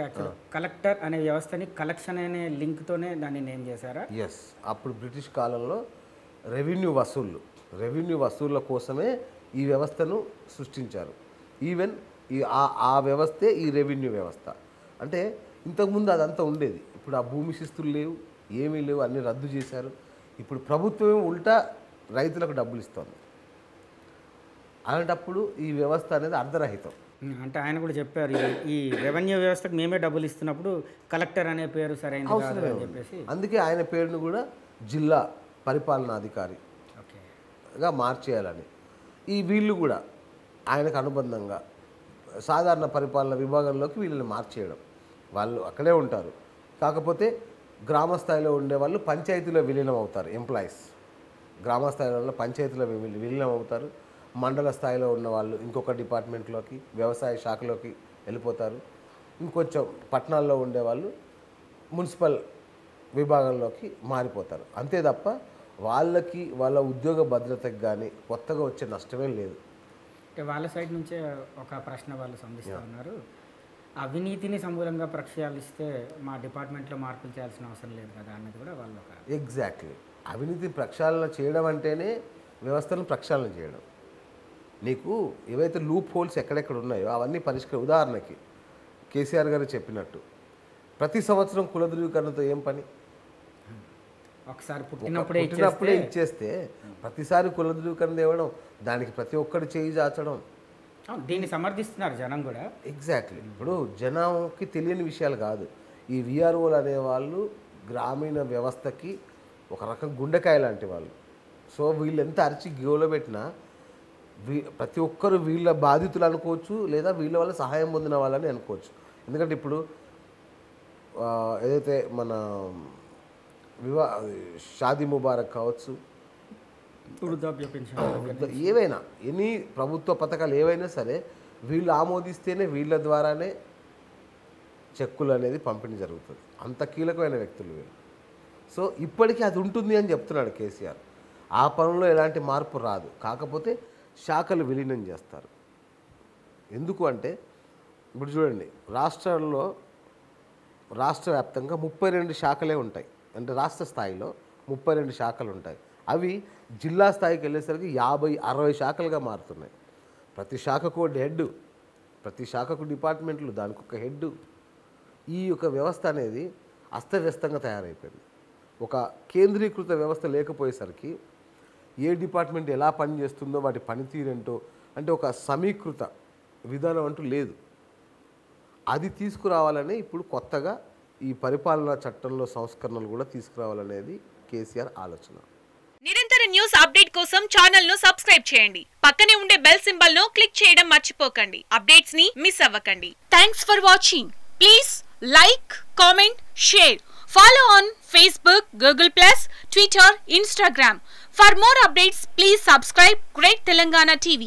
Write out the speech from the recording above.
Actual collector అనే వ్యవస్థని collection అనే లింక్తోనే దాన్ని నేమ్ చేశారా? ఎస్, అప్పుడు బ్రిటిష్ కాలంలో రెవెన్యూ వసూళ్ళ కోసమే ఈ వ్యవస్థను సృష్టించారు. ఈవెన్ ఆ వ్యవస్థే ఈ రెవెన్యూ వ్యవస్థ. అంటే ఇంతకుముందు అదంతా ఉండేది. ఇప్పుడు ఆ భూమి శిస్తులు లేవు, ఏమీ లేవు, అన్నీ రద్దు చేశారు. ఇప్పుడు ప్రభుత్వమే ఉల్టా రైతులకు డబ్బులు ఇస్తుంది. అలాంటప్పుడు ఈ వ్యవస్థ అనేది అర్ధరహితం. అంటే ఆయన కూడా చెప్పారు, ఈ రెవెన్యూ వ్యవస్థకు మేమే డబ్బులు ఇస్తున్నప్పుడు కలెక్టర్ అనే పేరు సరైనది కాదు అని చెప్పేసి. అందుకే ఆయన పేరును కూడా జిల్లా పరిపాలనాధికారిగా మార్చేయాలని. వీళ్ళు కూడా ఆయనకు అనుబంధంగా సాధారణ పరిపాలన విభాగంలోకి వీళ్ళని మార్చేయడం. వాళ్ళు అక్కడే ఉంటారు, కాకపోతే గ్రామ స్థాయిలో ఉండేవాళ్ళు పంచాయతీలో విలీనం అవుతారు. ఎంప్లాయీస్ గ్రామ స్థాయిలో పంచాయతీలో విలీనం అవుతారు. మండల స్థాయిలో ఉన్న వాళ్ళు ఇంకొక డిపార్ట్మెంట్లోకి, వ్యవసాయ శాఖలోకి వెళ్ళిపోతారు. ఇంకొంచెం పట్టణాల్లో ఉండేవాళ్ళు మున్సిపల్ విభాగంలోకి మారిపోతారు. అంతే తప్ప వాళ్ళకి వాళ్ళ ఉద్యోగ భద్రతకు కానీ కొత్తగా వచ్చే నష్టమే లేదు. అంటే వాళ్ళ సైడ్ నుంచే ఒక ప్రశ్న వాళ్ళు సంధిస్తూ ఉన్నారు, అవినీతిని సమూలంగా ప్రక్షాళిస్తే మా డిపార్ట్మెంట్లో మార్పులు చేయాల్సిన అవసరం లేదు కదా అన్నది కూడా వాళ్ళు ఒక. ఎగ్జాక్ట్లీ, అవినీతి ప్రక్షాళన చేయడం అంటేనే వ్యవస్థను ప్రక్షాళన చేయడం. నీకు ఏవైతే లూప్ హోల్స్ ఎక్కడెక్కడ ఉన్నాయో అవన్నీ ఉదాహరణకి కేసీఆర్ గారు చెప్పినట్టు ప్రతి సంవత్సరం కుల ధృవీకరణతో ఏం పని? ఒకసారి పుట్టినప్పుడే ఇచ్చేస్తే ప్రతిసారి కుల ధృవీకరణ ఇవ్వడం, దానికి ప్రతి ఒక్కరు చేయి చాచడం, దీన్ని సమర్థిస్తున్నారు జనం కూడా. ఎగ్జాక్ట్లీ. ఇప్పుడు జనంకి తెలియని విషయాలు కాదు. ఈ విఆర్ఓలు అనేవాళ్ళు గ్రామీణ వ్యవస్థకి ఒక రకం గుండెకాయ లాంటి వాళ్ళు. సో వీళ్ళు ఎంత అరిచి గోలో పెట్టినా ప్రతి ఒక్కరు వీళ్ళ బాధితులు అనుకోవచ్చు, లేదా వీళ్ళ వల్ల సహాయం పొందిన వాళ్ళని అనుకోవచ్చు. ఎందుకంటే ఇప్పుడు ఏదైతే మన షాదీ ముబారక్ కావచ్చు, ఏవైనా ఎనీ ప్రభుత్వ పథకాలు ఏవైనా సరే వీళ్ళు ఆమోదిస్తేనే వీళ్ళ ద్వారానే చెక్కులు అనేది పంపిణీ జరుగుతుంది. అంత కీలకమైన వ్యక్తులు వీళ్ళు. సో ఇప్పటికీ అది ఉంటుంది అని చెప్తున్నాడు కేసీఆర్. ఆ పనుల్లో ఎలాంటి మార్పు రాదు, కాకపోతే శాఖలు విలీనం చేస్తారు. ఎందుకు అంటే ఇప్పుడు చూడండి, రాష్ట్ర వ్యాప్తంగా 32 శాఖలే ఉంటాయి. అంటే రాష్ట్ర స్థాయిలో 32 శాఖలు ఉంటాయి. అవి జిల్లా స్థాయికి వెళ్ళేసరికి 50-60 శాఖలుగా మారుతున్నాయి. ప్రతి శాఖకు హెడ్, ప్రతి శాఖకు డిపార్ట్మెంట్లు, దానికి ఒక హెడ్. ఈ యొక్క వ్యవస్థ అనేది అస్తవ్యస్తంగా తయారైపోయింది. ఒక కేంద్రీకృత వ్యవస్థ లేకపోయేసరికి ఏ డిపార్ట్మెంట్ ఎలా పనిచేస్తుందో వాటి పనితీరేంటో అంటే ఒక సమీకృత విధానం అంటూ లేదు. అది తీసుకురావాలని ఇప్పుడు కొత్తగా ఈ పరిపాలనా చట్టంలో సంస్కరణలు కూడా తీసుకురావాలనేది కేసీఆర్ ఆలోచన. నిరంతర న్యూస్ అప్డేట్ కోసం ఛానల్ ను సబ్స్క్రైబ్ చేయండి. పక్కనే ఉండే బెల్ సింబల్ ను క్లిక్ చేయడం మర్చిపోకండి. అప్డేట్స్ ని మిస్ అవ్వకండి. Thanks for watching. Please like, comment, share. Follow on Facebook, Google+, Twitter, Instagram. For more updates, please subscribe Great Telangana TV.